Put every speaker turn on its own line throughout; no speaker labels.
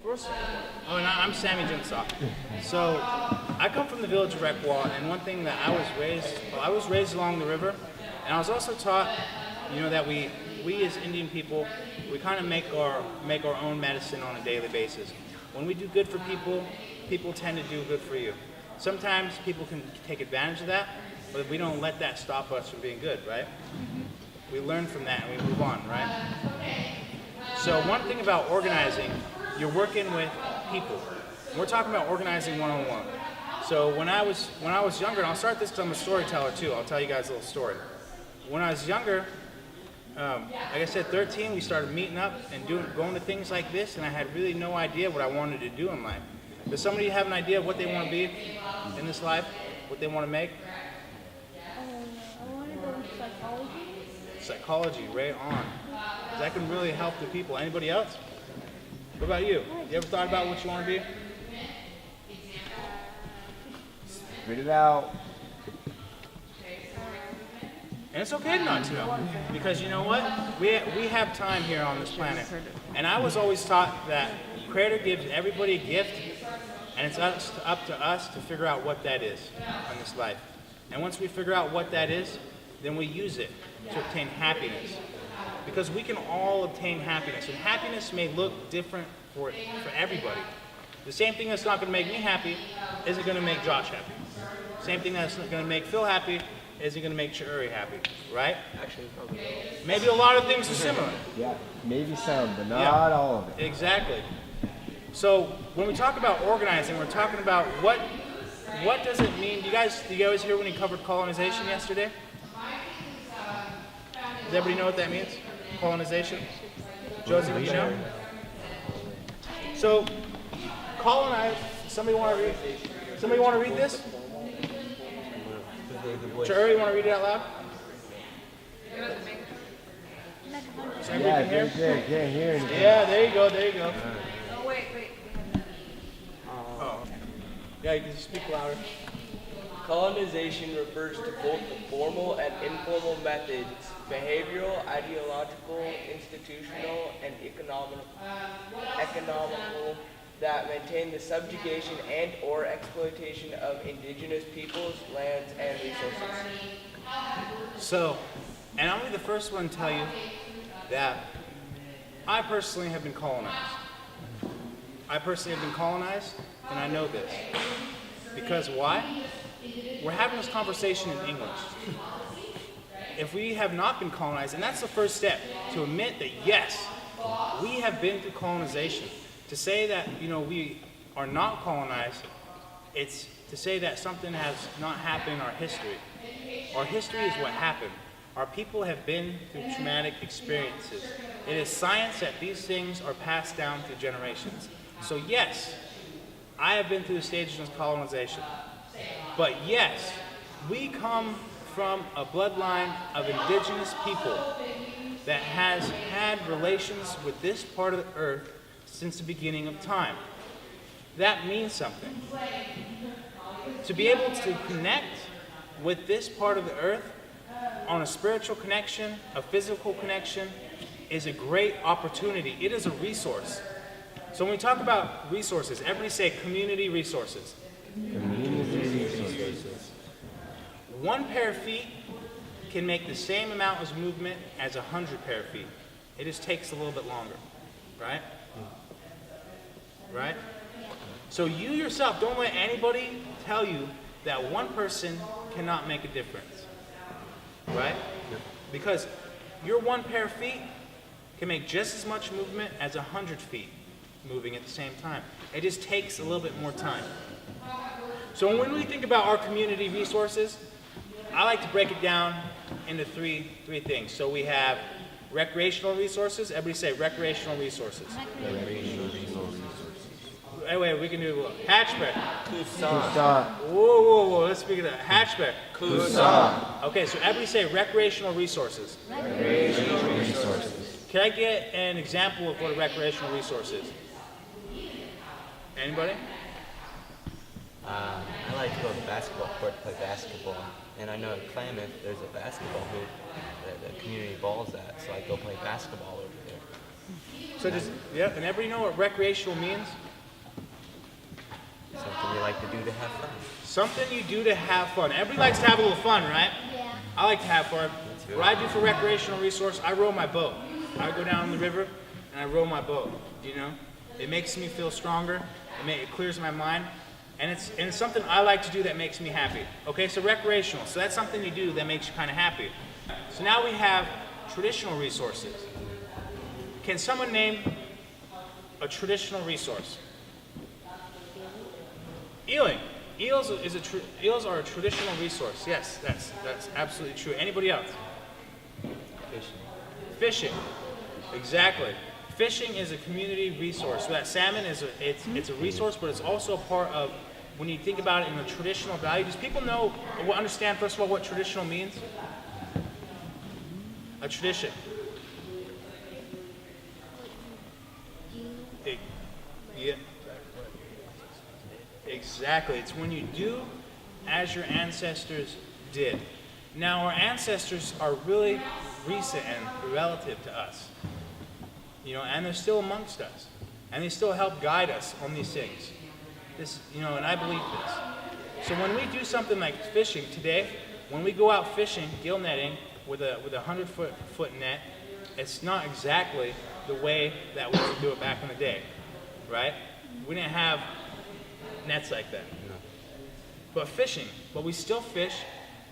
First, and I'm Sammy Gensaw. So I come from the village of Morek Won, and one thing that I was raised along the river, and I was also taught, that we as Indian people, we kind of make our own medicine on a daily basis. When we do good for people, people tend to do good for you. Sometimes people can take advantage of that, but we don't let that stop us from being good, right? We learn from that and we move on, right? So one thing about organizing, you're working with people. We're talking about organizing one-on-one. So when I was younger, and I'll start this because I'm a storyteller too. I'll tell you guys a little story. When I was younger, like I said, 13, we started meeting up and going to things like this, and I had really no idea what I wanted to do in life. Does somebody have an idea of what they want to be in this life? What they want to make?
I want to go into psychology.
Psychology, right on. That can really help the people. Anybody else? What about you? You ever thought about what you want to be?
Spit it out.
And it's okay not to know, because you know what? We have time here on this planet. And I was always taught that Creator gives everybody a gift, and it's up to us to figure out what that is in this life. And once we figure out what that is, then we use it to obtain happiness. Because we can all obtain happiness, and happiness may look different for everybody. The same thing that's not going to make me happy isn't going to make Josh happy. Same thing that's going to make Phil happy isn't going to make Churi happy, right?
Actually, probably.
Maybe a lot of things are similar.
Yeah, maybe some, but not all of it.
Exactly. So when we talk about organizing, we're talking about what does it mean? Do you guys hear when he covered colonization yesterday? Does everybody know what that means? Colonization? Josie, do you know? So, colonize. Somebody want to read this? Churi, you want to read it out loud? So
Yeah, can't hear anything.
Yeah, there you go.
Oh, wait.
Oh. Yeah, you can speak louder.
Colonization refers to both the formal and informal methods, behavioral, ideological, institutional, and economical that maintain the subjugation and or exploitation of indigenous peoples, lands, and resources.
So, and I'll be the first one to tell you that I personally have been colonized. And I know this. Because why? We're having this conversation in English. If we have not been colonized, and that's the first step, to admit that yes, we have been through colonization. To say that, we are not colonized, it's to say that something has not happened in our history. Our history is what happened. Our people have been through traumatic experiences. It is science that these things are passed down through generations. So yes, I have been through the stages of colonization. But yes, we come from a bloodline of indigenous people that has had relations with this part of the earth since the beginning of time. That means something. To be able to connect with this part of the earth on a spiritual connection, a physical connection, is a great opportunity. It is a resource. So when we talk about resources, everybody say community resources.
Community resources.
1 pair of feet can make the same amount of movement as 100 pair of feet. It just takes a little bit longer, right? Right? So you yourself, don't let anybody tell you that one person cannot make a difference, right? Because your 1 pair of feet can make just as much movement as 100 feet moving at the same time. It just takes a little bit more time. So when we think about our community resources, I like to break it down into three things. So we have recreational resources. Everybody say recreational resources. Wait, we can do Hatchback.
Kusan.
Whoa. Let's speak of that. Hatchback.
Kusan.
Okay, so everybody say recreational resources.
Recreational resources.
Can I get an example of what a recreational resource is? Anybody?
I like to go to the basketball court to play basketball. And I know at Klamath there's a basketball hoop that the community balls at, so I go play basketball over there.
So does, yeah, and everybody know what recreational means?
Something you like to do to have fun.
Something you do to have fun. Everybody likes to have a little fun, right?
Yeah.
I like to have fun.
too.
What I do for recreational resource, I row my boat. I go down the river and I row my boat, you know? It makes me feel stronger, it clears my mind, and it's something I like to do that makes me happy. Okay, so recreational, so that's something you do that makes you kind of happy. So now we have traditional resources. Can someone name a traditional resource? Eeling. Eels are a traditional resource. Yes, that's absolutely true. Anybody else?
Fishing.
Fishing. Exactly. Fishing is a community resource. So that salmon is it's a resource, but it's also a part of, when you think about it in a traditional value. Does people know, understand first of all what traditional means? A tradition. Yeah. Exactly. It's when you do as your ancestors did. Now, our ancestors are really recent and relative to us. You know, and they're still amongst us. And they still help guide us on these things. This, you know, and I believe this. So when we do something like fishing today, when we go out fishing, gill netting, with a 100-foot net, it's not exactly the way that we used to do it back in the day, right? We didn't have nets like that.
No.
But fishing, but we still fish,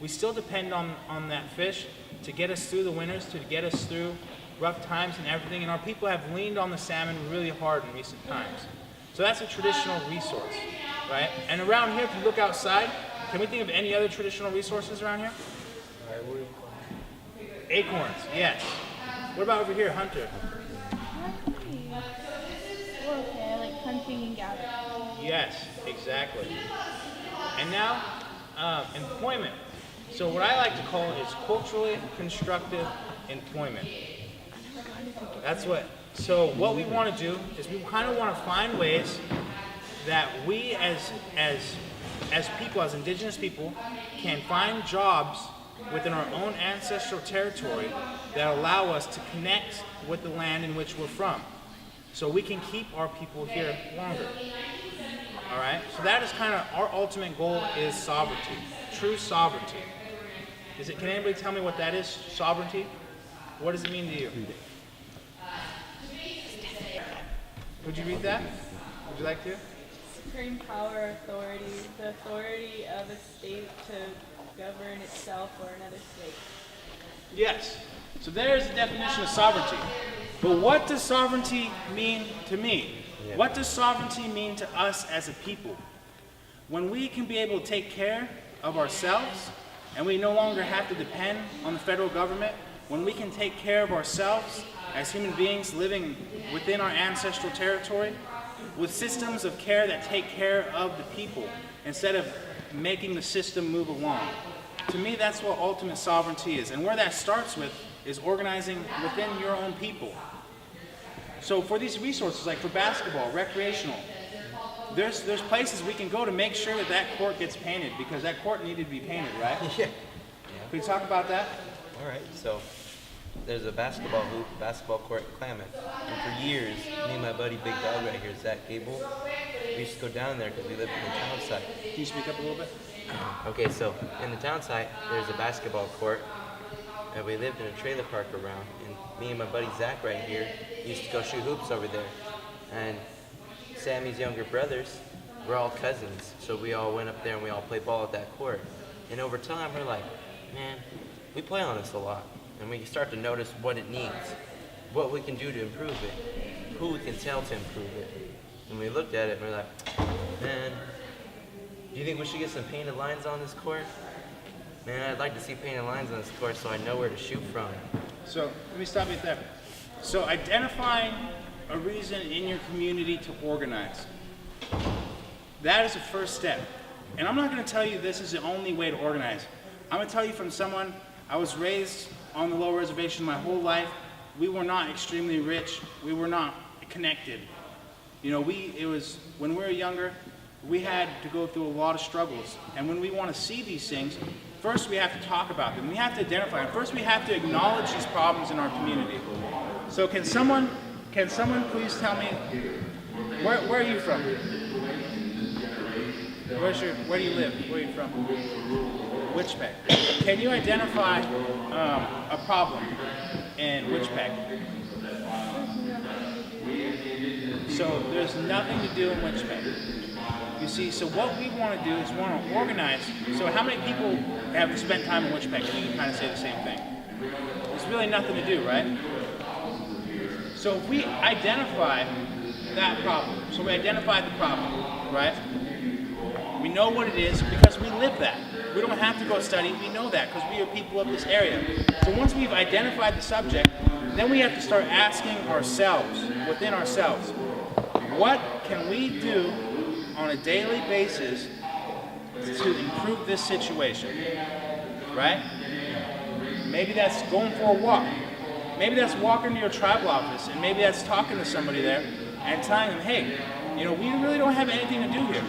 we still depend on that fish to get us through the winters, to get us through rough times and everything, and our people have leaned on the salmon really hard in recent times. So that's a traditional resource, right? And around here, if you look outside, can we think of any other traditional resources around here? Acorns, yes. What about over here, Hunter?
Okay, I like hunting and gathering.
Yes, exactly. And now, employment. So what I like to call it is culturally constructive employment. That's what, so what we want to do is we kind of want to find ways that we as people, as indigenous people, can find jobs within our own ancestral territory that allow us to connect with the land in which we're from. So we can keep our people here longer. All right? So that is kind of our ultimate goal, is sovereignty, true sovereignty. Can anybody tell me what that is, sovereignty? What does it mean to you? Would you read that? Would you like to?
Supreme power, authority, the authority of a state to govern itself or another state.
Yes. So there's the definition of sovereignty. But what does sovereignty mean to me?
Yeah.
What does sovereignty mean to us as a people? When we can be able to take care of ourselves and we no longer have to depend on the federal government, when we can take care of ourselves as human beings living within our ancestral territory, with systems of care that take care of the people instead of making the system move along. To me, that's what ultimate sovereignty is. And where that starts with is organizing within your own people. So for these resources, like for basketball, recreational, there's places we can go to make sure that court gets painted, because that court needed to be painted, right?
Yeah.
Can we talk about that?
All right, so there's a basketball court in Klamath. And for years, me and my buddy Big Dog right here, Zach Gable, we used to go down there because we lived in the town site.
Can you speak up a little bit?
Okay, so in the town site, there's a basketball court, and we lived in a trailer park around, and me and my buddy Zach right here used to go shoot hoops over there. And Sammy's younger brothers, we're all cousins, so we all went up there and we all played ball at that court. And over time, we're like, man, we play on this a lot. And we start to notice what it needs, what we can do to improve it, who we can tell to improve it. And we looked at it and we're like, man, do you think we should get some painted lines on this court? Man, I'd like to see painted lines on this court so I know where to shoot from.
So let me stop you there. So identifying a reason in your community to organize. That is the first step. And I'm not going to tell you this is the only way to organize. I'm going to tell you from someone, I was raised on the low reservation my whole life. We were not extremely rich. We were not connected. You know, when we were younger, we had to go through a lot of struggles. And when we want to see these things, first we have to talk about them. We have to identify them. First we have to acknowledge these problems in our community. So can someone can someone please tell me, where are you from? Where do you live? Where are you from? Weichpec. Can you identify a problem in Weichpec? So there's nothing to do in Weichpec. You see, so what we want to do is we want to organize. So how many people have spent time in Weichpec? And you can kind of say the same thing. There's really nothing to do, right? So if we identify that problem, so we identify the problem, right? We know what it is because we live that. We don't have to go study, we know that because we are people of this area. So once we've identified the subject, then we have to start asking ourselves, within ourselves, what can we do on a daily basis to improve this situation, right? Maybe that's going for a walk. Maybe that's walking to your tribal office, and maybe that's talking to somebody there and telling them, hey, you know, we really don't have anything to do here.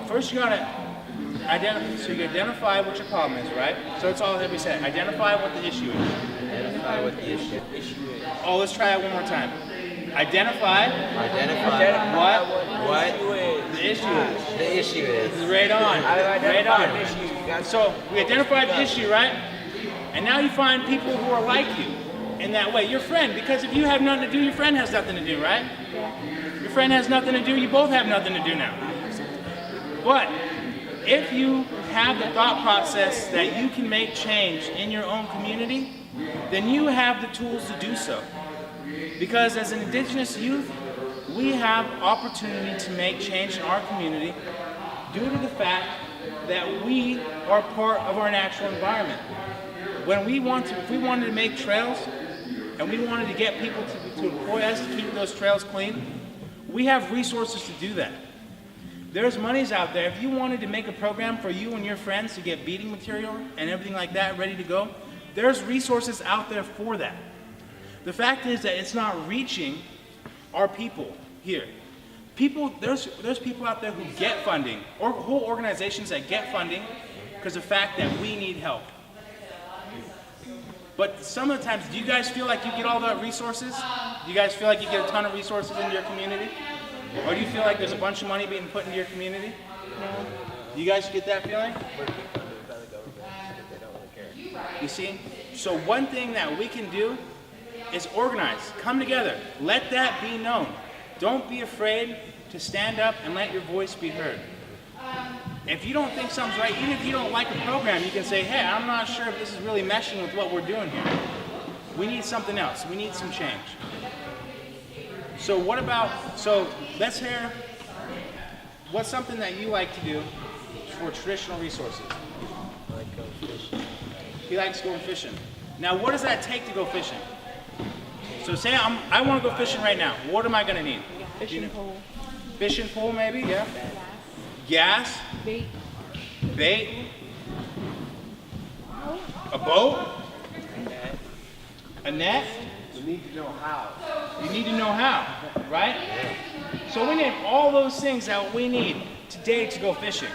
First, you gotta identify. So you identify what your problem is, right? So it's all that we said. Identify what the issue is.
Identify what the issue is.
Oh, let's try it one more time. Identify what the issue is.
The issue is.
Right on. Right on. So we identified the issue, right? And now you find people who are like you in that way. Your friend, because if you have nothing to do, your friend has nothing to do, right? Your friend has nothing to do, you both have nothing to do now. But if you have the thought process that you can make change in your own community, then you have the tools to do so. Because as an Indigenous youth, we have opportunity to make change in our community due to the fact that we are part of our natural environment. When we want to, if we wanted to make trails and we wanted to get people to employ us to keep those trails clean, we have resources to do that. There's monies out there. If you wanted to make a program for you and your friends to get beading material and everything like that ready to go, there's resources out there for that. The fact is that it's not reaching our people here. There's people out there who get funding, or whole organizations that get funding because of the fact that we need help. But some of the times, do you guys feel like you get all the resources? Do you guys feel like you get a ton of resources into your community? Or do you feel like there's a bunch of money being put into your community? No. Do you guys get that feeling? You see? So one thing that we can do is organize, come together, let that be known. Don't be afraid to stand up and let your voice be heard. If you don't think something's right, even if you don't like a program, you can say, hey, I'm not sure if this is really meshing with what we're doing here. We need something else. We need some change. So let's hear what's something that you like to do for traditional resources.
I like going fishing.
He likes going fishing. Now, what does that take to go fishing? So say I want to go fishing right now. What am I going to need?
Fishing pole.
Fishing pole, maybe, yeah. Gas.
Bait.
Bait. A boat. A net.
You need to know how.
You need to know how, right? So we need all those things that we need today to go fishing.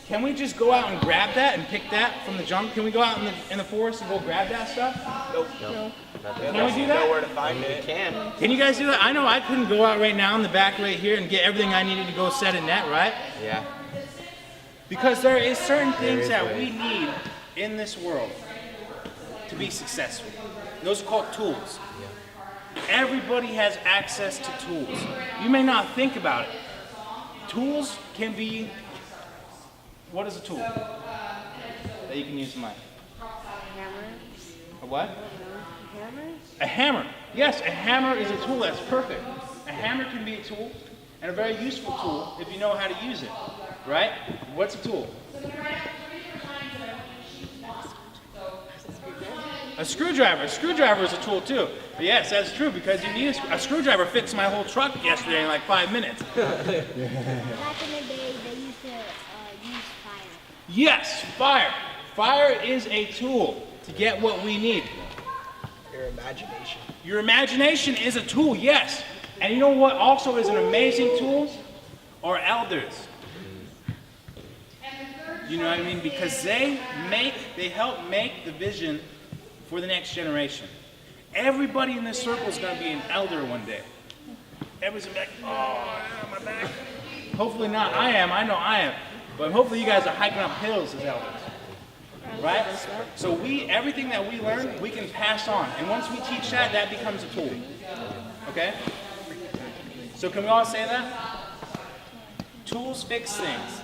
Can we just go out and grab that and pick that from the jungle? Can we go out in the forest and go grab that stuff?
Nope.
No.
Can we do that?
Nowhere to find it.
Can you guys do that? I know I couldn't go out right now in the back right here and get everything I needed to go set a net, right?
Yeah.
Because there is certain things that we need in this world to be successful. Those are called tools. Everybody has access to tools. You may not think about it. Tools can be, what is a tool that you can use in life?
Hammers.
A what?
Hammers?
A hammer. Yes, a hammer is a tool. That's perfect. A hammer can be a tool, and a very useful tool if you know how to use it, right? What's a tool? A screwdriver. A screwdriver is a tool too. But yes, that's true because you need a screwdriver fixed my whole truck yesterday in like 5 minutes.
Back in the day, they used to use fire.
Yes, fire. Fire is a tool to get what we need.
Your imagination.
Your imagination is a tool, yes. And you know what also is an amazing tool? Our elders. You know what I mean? Because they help make the vision for the next generation. Everybody in this circle is going to be an elder one day. Everybody's going to be like, oh, my back. Hopefully not. I know I am. But hopefully you guys are hiking up hills as elders. Right? So everything that we learn, we can pass on. And once we teach that, that becomes a tool. Okay? So can we all say that? Tools fix things.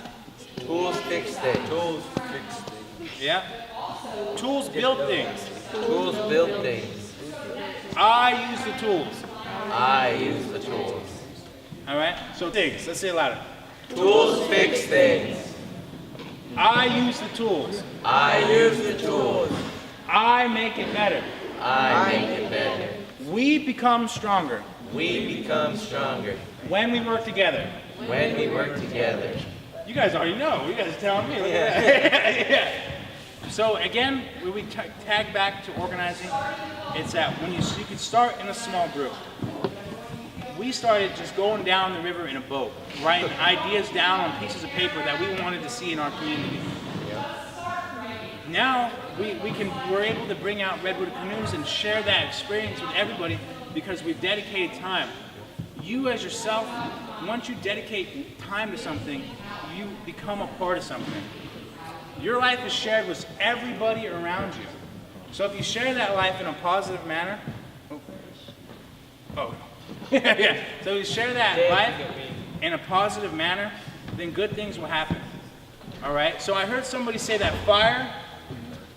Tools fix things.
Tools fix things.
Yeah? Tools build things.
Tools build things.
I use the tools.
I use the tools.
All right? So things. Let's say it louder.
Tools fix things.
I use the tools.
I use the tools.
I make it better.
I make it better.
We become stronger
We become stronger
when we work together.
when we work together.
You guys already know. You guys are telling me. Look at that. Yeah. So again, when we tag back to organizing, it's that when you could start in a small group. We started just going down the river in a boat, writing ideas down on pieces of paper that we wanted to see in our community. Now we're able to bring out redwood canoes and share that experience with everybody because we've dedicated time. You as yourself, once you dedicate time to something, you become a part of something. Your life is shared with everybody around you. So if you share that life in a positive manner, yeah. So if you share that life in a positive manner, then good things will happen. All right. So I heard somebody say that fire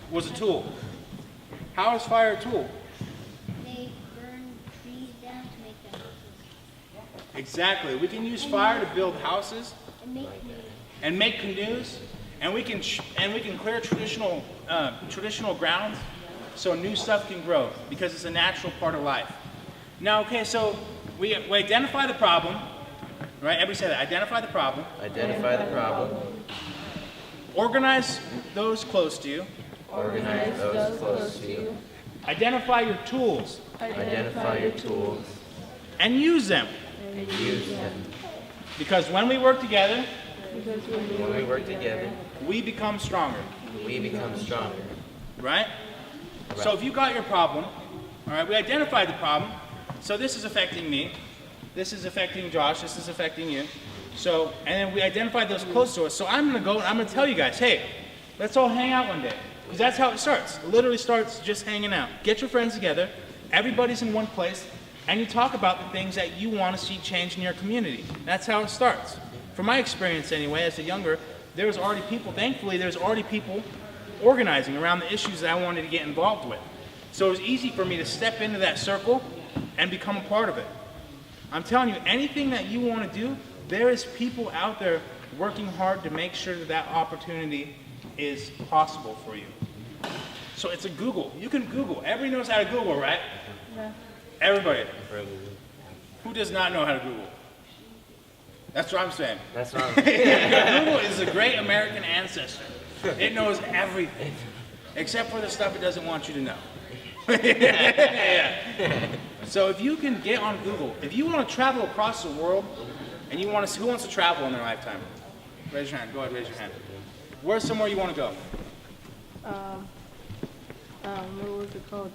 was a tool. How is fire a tool?
They burn trees down to make them houses.
Exactly. We can use fire to build houses
And make canoes.
and make canoes, and we can clear traditional grounds, so new stuff can grow because it's a natural part of life. Now, okay, so we identify the problem, right? Everybody say that. Identify the problem.
Identify the problem.
Organize those close to you.
Organize those close to you.
Identify your tools
Identify your tools
and use them.
and use them.
Because when we work together,
When we work together,
we become stronger,
we become stronger.
right? So if you got your problem, all right, we identified the problem. So this is affecting me. This is affecting Josh. This is affecting you. So, and then we identified those close to us. So I'm going to go and I'm going to tell you guys, hey, let's all hang out one day. Because that's how it starts. It literally starts just hanging out. Get your friends together. Everybody's in one place. And you talk about the things that you want to see change in your community. That's how it starts. From my experience anyway, as a younger, there's already people, thankfully, there's already people organizing around the issues that I wanted to get involved with. So it was easy for me to step into that circle and become a part of it. I'm telling you, anything that you want to do, there is people out there working hard to make sure that that opportunity is possible for you. So it's a Google. You can Google. Everybody knows how to Google, right?
Yeah.
Everybody. Who does not know how to Google? That's what I'm saying.
That's not.
Google is a great American ancestor. It knows everything, except for the stuff it doesn't want you to know. Yeah. So if you can get on Google, if you want to travel across the world, and you want to, who wants to travel in their lifetime? Raise your hand. Go ahead, raise your hand. Where's somewhere you want to go?
What was it called?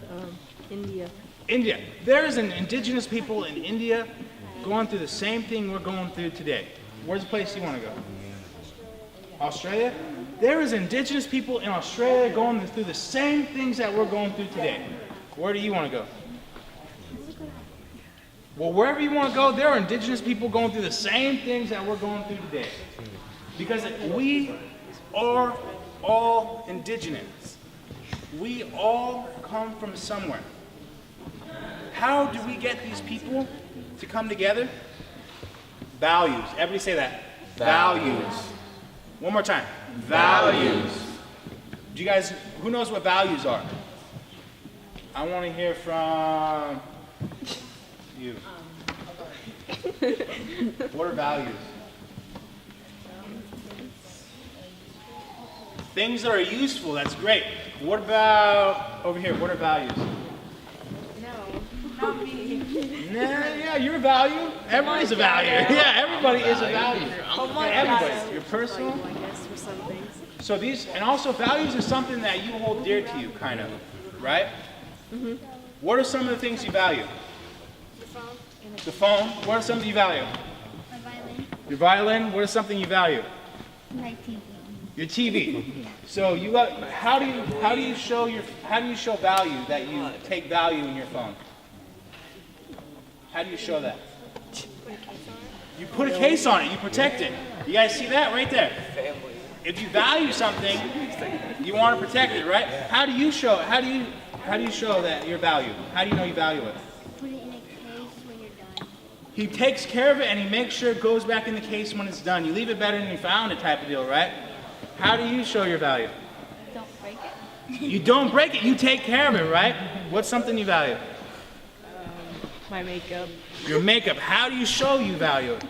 India.
India. There's an indigenous people in India going through the same thing we're going through today. Where's the place you want to go? Australia? There is indigenous people in Australia going through the same things that we're going through today. Where do you want to go? Well, wherever you want to go, there are indigenous people going through the same things that we're going through today. Because we are all indigenous. We all come from somewhere. How do we get these people to come together? Values. Everybody say that. Values. One more time. Values. Do you guys, who knows what values are? I want to hear from you. What are values? Things that are useful, that's great. What about over here? What are values?
Not me.
Yeah, you're a value. Everybody's a value. Yeah, everybody is a value. Everybody. You're personal.
I guess for some things.
So these, and also values are something that you hold dear to you, kind of, right? Mm-hmm. What are some of the things you value?
The phone.
The phone. What are some you value?
My violin.
Your violin. What is something you value?
My TV.
Your TV. So you got, how do you show value that you take value in your phone? How do you show that? You put a case on it. You protect it. You guys see that right there? If you value something, you want to protect it, right? How do you show that your value? How do you know you value it?
Put it in a case when you're done.
He takes care of it and he makes sure it goes back in the case when it's done. You leave it better than you found it type of deal, right? How do you show your value?
Don't break it.
You don't break it, you take care of it, right? What's something you value?
My makeup.
Your makeup. How do you show you value it?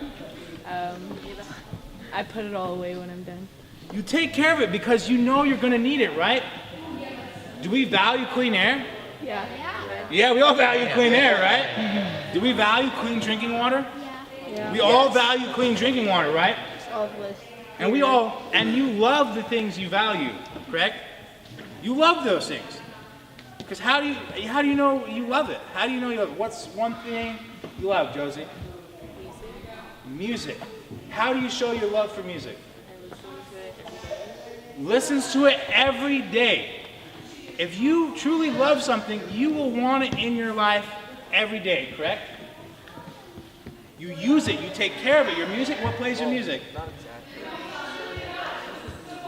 I put it all away when I'm done.
You take care of it because you know you're going to need it, right? Do we value clean air?
Yeah.
Yeah, we all value clean air, right? Do we value clean drinking water?
Yeah.
We all value clean drinking water, right?
All of us.
And you love the things you value, correct? You love those things. Because how do you know you love it? How do you know you love it? What's one thing you love, Josie? Music. How do you show your love for music? Listens to it every day. If you truly love something, you will want it in your life every day, correct? You use it, you take care of it. Your music, what plays your music?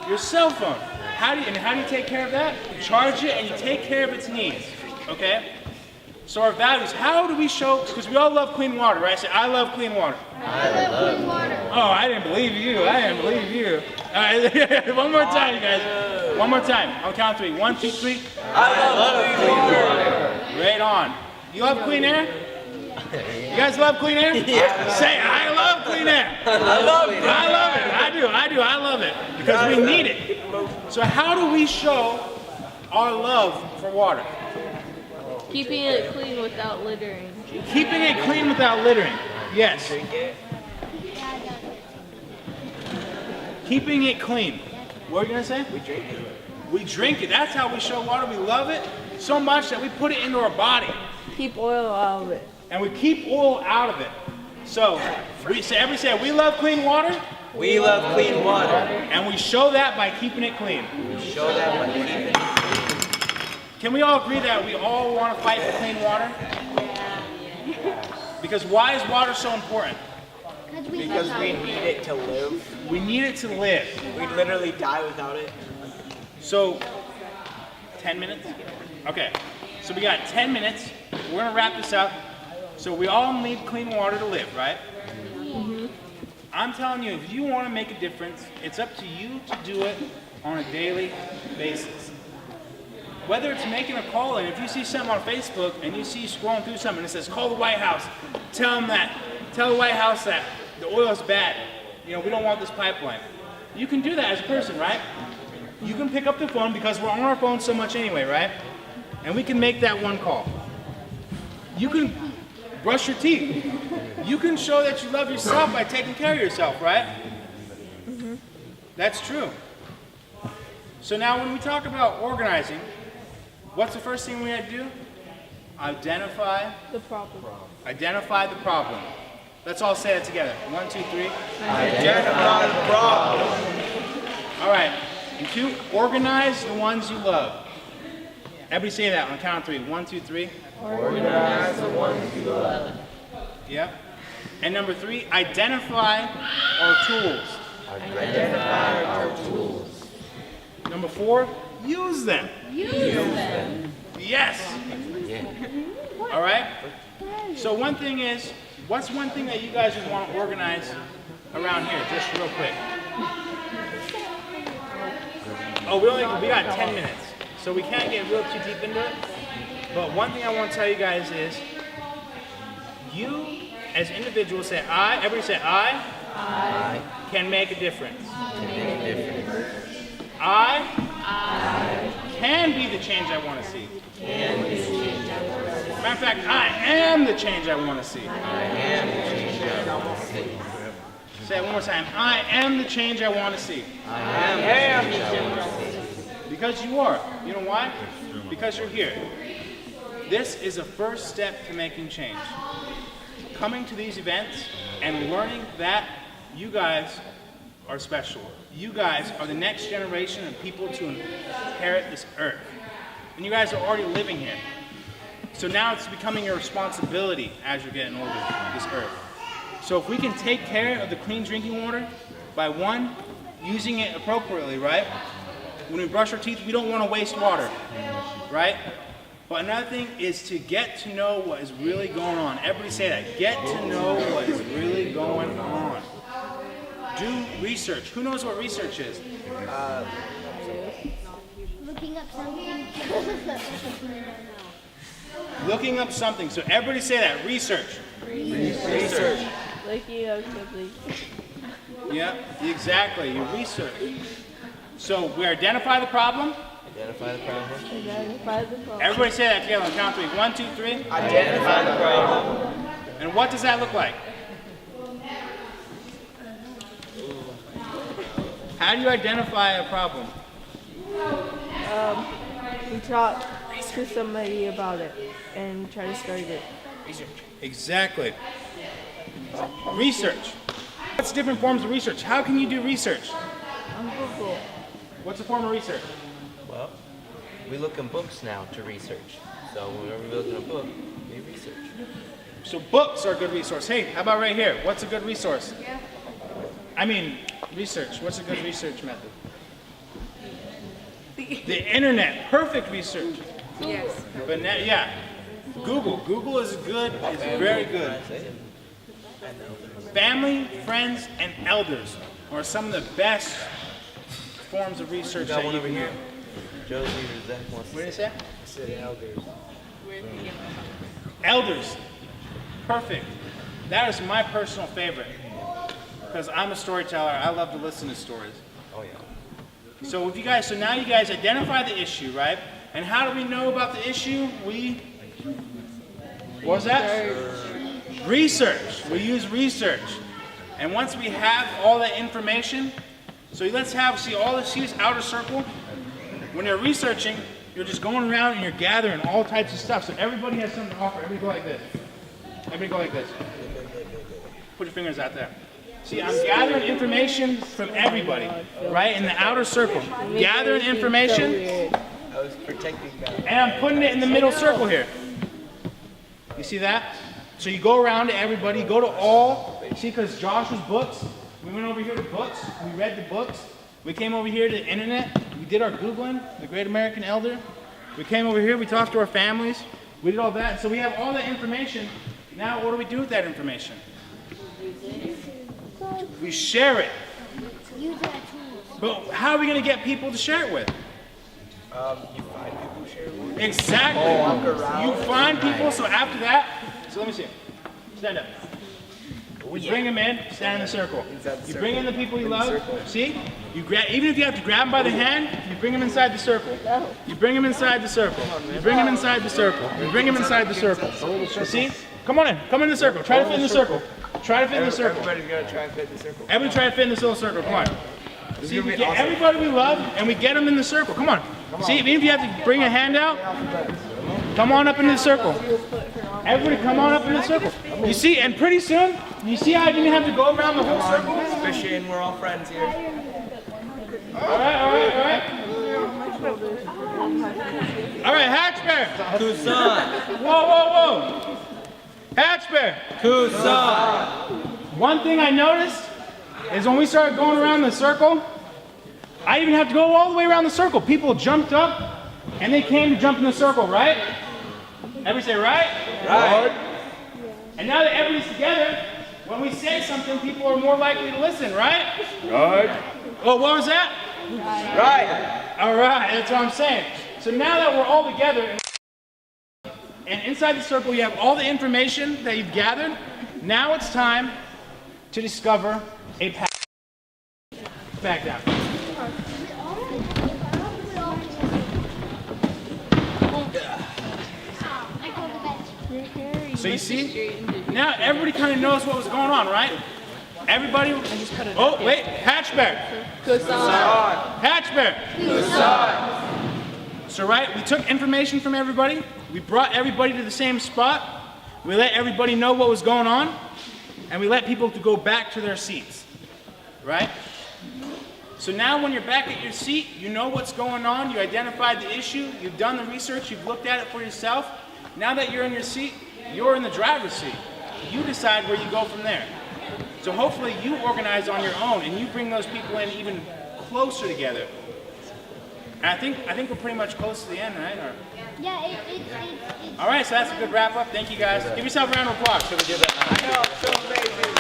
Your cell phone. How do you take care of that? You charge it and you take care of its needs. Okay? So our values, how do we show, because we all love clean water, right? Say, I love clean water.
I love clean water.
Oh, I didn't believe you. All right, one more time, you guys. One more time. I'll count 3. 1, 2, 3.
I love clean water.
Right on. You love clean air? You guys love clean air? Yeah. Say, I love clean air.
I love it.
I love it. I love it. Because we need it. So how do we show our love for water?
Keeping it clean without littering.
Keeping it clean without littering. Yes.
Drink it.
Keeping it clean. What are you going to say?
We drink it.
We drink it. That's how we show water. We love it so much that we put it into our body.
Keep oil out of it.
And we keep oil out of it. So we say, we love clean water.
We love clean water.
And we show that by keeping it clean.
We show that by keeping it clean.
Can we all agree that we all want to fight for clean water? Because why is water so important?
Because we need it to live.
We need it to live.
We literally die without it.
So, 10 minutes? Okay. So we got 10 minutes. We're going to wrap this up. So we all need clean water to live, right? Mm-hmm. I'm telling you, if you want to make a difference, it's up to you to do it on a daily basis. Whether it's making a call, and if you see something on Facebook and you see scrolling through something and it says, call the White House, tell the White House that the oil is bad. You know, we don't want this pipeline. You can do that as a person, right? You can pick up the phone because we're on our phone so much anyway, right? And we can make that one call. You can brush your teeth. You can show that you love yourself by taking care of yourself, right? Mm-hmm. That's true. So now when we talk about organizing, what's the first thing we have to do? Identify
the problem.
Identify the problem. Let's all say it together. 1, 2, 3.
Identify the problem.
All right. And 2, organize the ones you love. Everybody say that on the count of 3. 1, 2, 3.
Organize the ones you love.
Yeah. And number 3, identify our tools.
Identify our tools.
Number 4, use them.
Use them.
Yes.
Yeah.
All right. So one thing is, what's one thing that you guys would want to organize around here, just real quick? Oh, we got 10 minutes, so we can't get real too deep into it. But one thing I want to tell you guys is, you as individuals say I. Everybody say I can make a difference. I can be the change I want to see. Matter of fact, I am the change I want to see. Say it one more time. I am the change I want to see. Because you are. You know why? Because you're here. This is a first step to making change. Coming to these events and learning that you guys are special. You guys are the next generation of people to inherit this earth. And you guys are already living here. So now it's becoming your responsibility as you're getting older, this earth. So if we can take care of the clean drinking water by one, using it appropriately, right? When we brush our teeth, we don't want to waste water, right? But another thing is to get to know what is really going on. Everybody say that. Get to know what is really going on. Do research. Who knows what research is?
Looking up something.
Looking up something. So everybody say that. Research.
Research.
Looking up something.
Yeah, exactly. You research. So we identify the problem.
Identify the problem.
Identify the problem.
Everybody say that together on count 3. 1, 2, 3.
Identify the problem.
And what does that look like? How do you identify a problem?
We talk to somebody about it and try to start it.
Exactly. Research. What's different forms of research? How can you do research?
On Google.
What's a form of research?
Well, we look in books now to research. So whenever we look in a book, we research.
So books are a good resource. Hey, how about right here? What's a good resource? I mean, research. What's a good research method? The internet. Perfect research.
Yes.
But now, yeah, Google. Google is good. It's very good. Family, friends, and elders are some of the best forms of research
Got
that
one
you
over
can
here.
do.
Josie or Zach wants
What
to
did you say?
Said elders.
Elders. Perfect. That is my personal favorite. Because I'm a storyteller. I love to listen to stories.
Oh yeah.
So now you guys identify the issue, right? And how do we know about the issue? What was that? Research. We use research. And once we have all that information, so let's see this outer circle. When you're researching, you're just going around and you're gathering all types of stuff. So everybody has something to offer. Everybody go like this. Everybody go like this. Put your fingers out there. See, I'm gathering information from everybody, right, in the outer circle. Gathering information,
I was protecting that.
and I'm putting it in the middle circle here. You see that? So you go around to everybody, go to all. See, because Josh's books, we went over here to books, we read the books. We came over here to the internet, we did our Googling, the Great American Elder. We came over here, we talked to our families, we did all that. So we have all that information. Now what do we do with that information? We share it.
Use it as tools.
But how are we going to get people to share it with?
You find people share with.
Exactly.
Walk around.
You find people, so after that, so let me see. Stand up. You bring them in, stand in the circle. You bring in the people you love. See? You even if you have to grab them by the hand, you bring them inside the circle. You bring them inside the circle. You bring them inside the circle. You bring them inside the circle. See? Come on in. Come in the circle. Try to fit in the circle. Try to fit in the circle.
Everybody's gonna try and fit the circle.
Everybody try to fit in this little circle. Come on. See, we get everybody we love, and we get them in the circle. Come on. See, even if you have to bring a hand out, come on up into the circle. Everybody come on up into the circle. You see, and pretty soon, you see how I didn't have to go around the whole circle?
Fishing, we're all friends here.
All right. All right, Hatchback.
Tucson.
Whoa. Hatchback.
Tucson.
One thing I noticed is when we started going around the circle, I even have to go all the way around the circle. People jumped up and they came to jump in the circle, right? Everybody say right?
Right.
And now that everybody's together, when we say something, people are more likely to listen, right?
Right.
Oh, what was that?
Right.
All right, that's what I'm saying. So now that we're all together, and inside the circle you have all the information that you've gathered, now it's time to discover a path. Back down. So you see, now everybody kind of knows what was going on, right? Everybody, oh wait, Hatchback. Hatchback. So right, we took information from everybody, we brought everybody to the same spot, we let everybody know what was going on, and we let people to go back to their seats, right? So now when you're back at your seat, you know what's going on, you identified the issue, you've done the research, you've looked at it for yourself. Now that you're in your seat, you're in the driver's seat. You decide where you go from there. So hopefully you organize on your own and you bring those people in even closer together. And I think we're pretty much close to the end, right? Or...
Yeah, it's
All right, so that's a good wrap up. Thank you guys. Give yourself a round of applause.
Should we do that?
I know, so amazing.